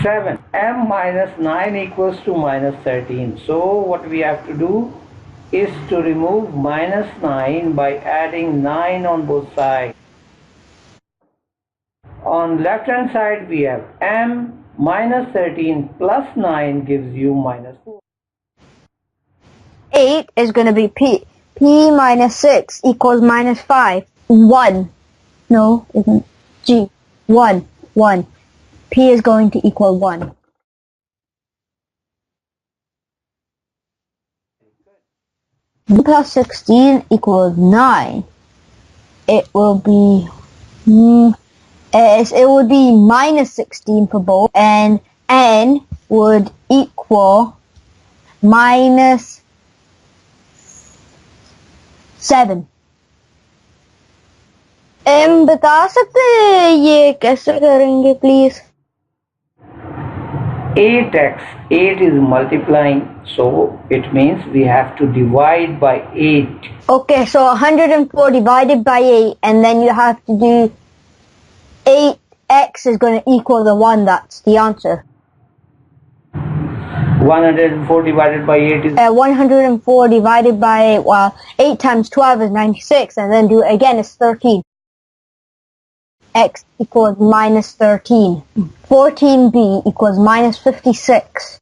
7. M minus 9 equals to minus 13. So what we have to do is to remove minus 9 by adding 9 on both sides. On left hand side we have M minus 13 plus 9 gives you minus 4. 8 is going to be P. P minus 6 equals minus 5. 1. No, isn't. G. 1. 1. P is going to equal 1. Plus 16 equals 9. It will be it would be minus 16 for both, and N would equal minus 7. बता सकते हैं ये कैसे करेंगे please? 8x, 8 is multiplying, so it means we have to divide by 8. Okay, so 104 divided by 8, and then you have to do 8x is going to equal the 1, that's the answer. 104 divided by 8 is... 104 divided by, well, 8 times 12 is 96, and then do it again, it's 13. X equals minus 13. 14b equals minus 56.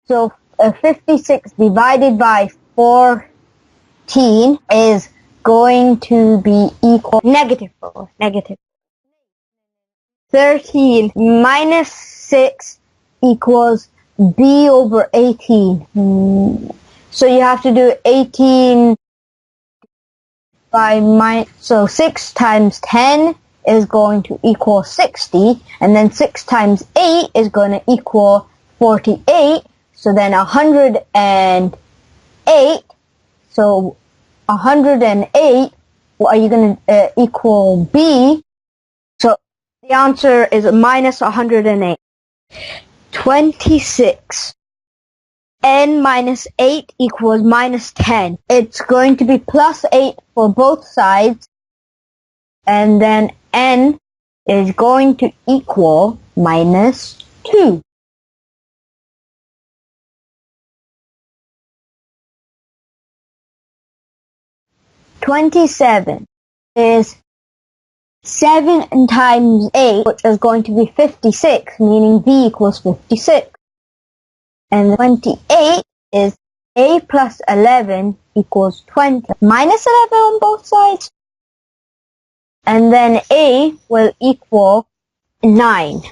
So 56 divided by 14 is going to be equal negative 4. Negative. 13 minus 6 equals b over 18. So you have to do 18 by so 6 times 10 is going to equal 60, and then 6 times 8 is going to equal 48, so then 108, so 108, what are you going to equal b? So the answer is minus 108. 26. N minus 8 equals minus 10. It's going to be plus 8 for both sides, and then N is going to equal minus 2. $27 is 7 times 8, which is going to be 56, meaning B equals 56. And 28 is A plus 11 equals 20. Minus 11 on both sides. And then A will equal 9.